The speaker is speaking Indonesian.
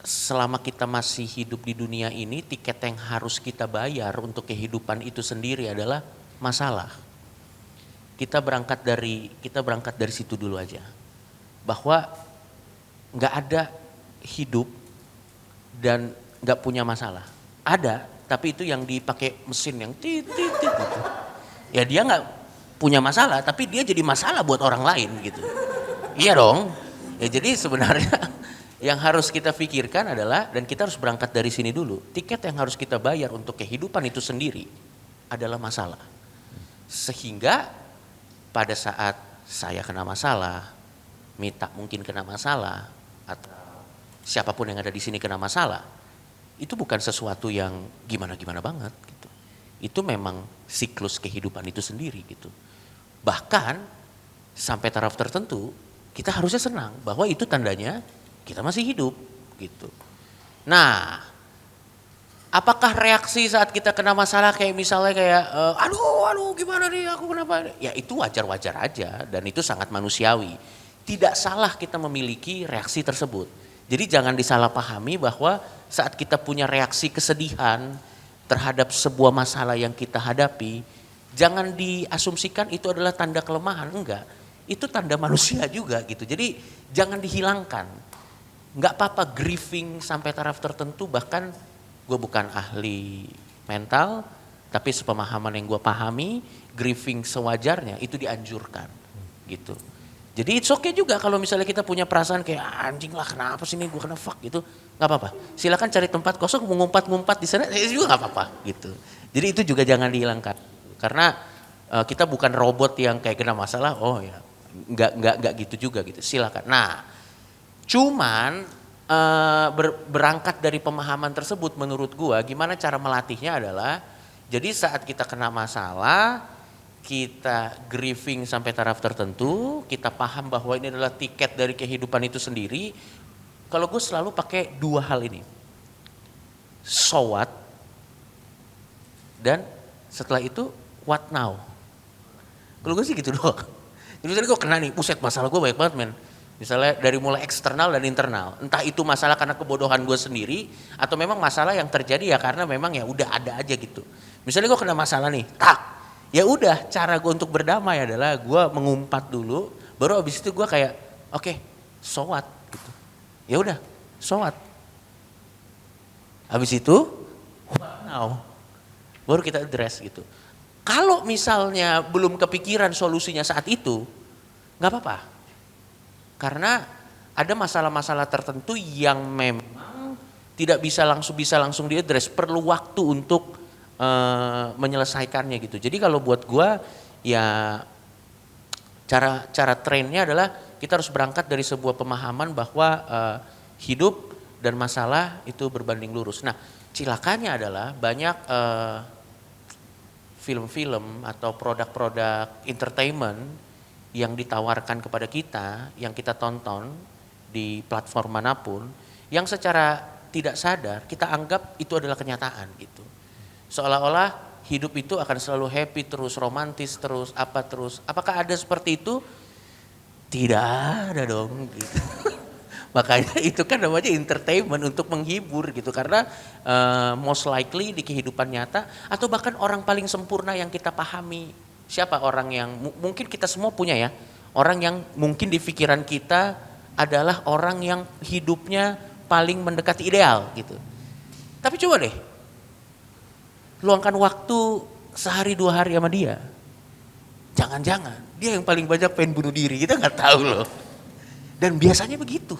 selama kita masih hidup di dunia ini, tiket yang harus kita bayar untuk kehidupan itu sendiri adalah masalah. Kita berangkat dari situ dulu aja. Bahwa nggak ada hidup dan nggak punya masalah. Ada, tapi itu yang dipakai mesin yang tit gitu. Ya dia nggak punya masalah, tapi dia jadi masalah buat orang lain gitu. Iya dong. Ya jadi sebenarnya yang harus kita pikirkan adalah, dan kita harus berangkat dari sini dulu, tiket yang harus kita bayar untuk kehidupan itu sendiri adalah masalah. Sehingga pada saat saya kena masalah, Mita mungkin kena masalah, atau siapapun yang ada di sini kena masalah, itu bukan sesuatu yang gimana-gimana banget gitu. Itu memang siklus kehidupan itu sendiri gitu. Bahkan sampai taraf tertentu kita harusnya senang bahwa itu tandanya kita masih hidup gitu. Nah, apakah reaksi saat kita kena masalah kayak misalnya kayak aduh gimana nih aku kenapa? Ya itu wajar-wajar aja dan itu sangat manusiawi. Tidak salah kita memiliki reaksi tersebut. Jadi jangan disalahpahami bahwa saat kita punya reaksi kesedihan terhadap sebuah masalah yang kita hadapi, jangan diasumsikan itu adalah tanda kelemahan, enggak. Itu tanda manusia juga gitu. Jadi jangan dihilangkan. Nggak apa-apa grieving sampai taraf tertentu, bahkan gue bukan ahli mental, tapi sepemahaman yang gue pahami, grieving sewajarnya itu dianjurkan gitu. Jadi it's okay juga kalau misalnya kita punya perasaan kayak anjing lah kenapa sih ini gue kena fuck gitu, nggak apa-apa. Silakan cari tempat kosong mengumpat-ngumpat di sana, juga nggak apa-apa gitu. Jadi itu juga jangan dihilangkan karena kita bukan robot yang kayak kena masalah, oh ya nggak gitu juga gitu. Silakan. Nah. Cuman berangkat dari pemahaman tersebut menurut gua gimana cara melatihnya adalah jadi saat kita kena masalah, kita grieving sampai taraf tertentu, kita paham bahwa ini adalah tiket dari kehidupan itu sendiri. Kalau gue selalu pakai dua hal ini. So what? Dan setelah itu what now? Kalau gue sih gitu doang. Jadi misalnya gue kena nih, buset masalah gue banyak banget men. Misalnya dari mulai eksternal dan internal, entah itu masalah karena kebodohan gue sendiri atau memang masalah yang terjadi ya karena memang ya udah ada aja gitu. Misalnya gue kena masalah nih, ya udah cara gue untuk berdamai adalah gue mengumpat dulu, baru abis itu gue kayak oke, so what gitu. Ya udah, so what. Habis itu what now? Baru kita address gitu. Kalau misalnya belum kepikiran solusinya saat itu, nggak apa-apa. Karena ada masalah-masalah tertentu yang memang tidak bisa langsung diadres, perlu waktu untuk menyelesaikannya gitu. Jadi kalau buat gua ya cara trainnya adalah kita harus berangkat dari sebuah pemahaman bahwa hidup dan masalah itu berbanding lurus. Nah, cilakanya adalah banyak film-film atau produk-produk entertainment yang ditawarkan kepada kita, yang kita tonton di platform manapun, yang secara tidak sadar kita anggap itu adalah kenyataan gitu. Seolah-olah hidup itu akan selalu happy terus, romantis terus, apa terus. Apakah ada seperti itu? Tidak ada dong gitu. Makanya itu kan namanya entertainment untuk menghibur gitu. Karena most likely di kehidupan nyata atau bahkan orang paling sempurna yang kita pahami. Siapa orang yang mungkin kita semua punya ya, orang yang mungkin di pikiran kita adalah orang yang hidupnya paling mendekati ideal gitu. Tapi coba deh, luangkan waktu sehari 2 hari sama dia. Jangan-jangan dia yang paling banyak pengen bunuh diri, kita nggak tahu loh. Dan biasanya begitu.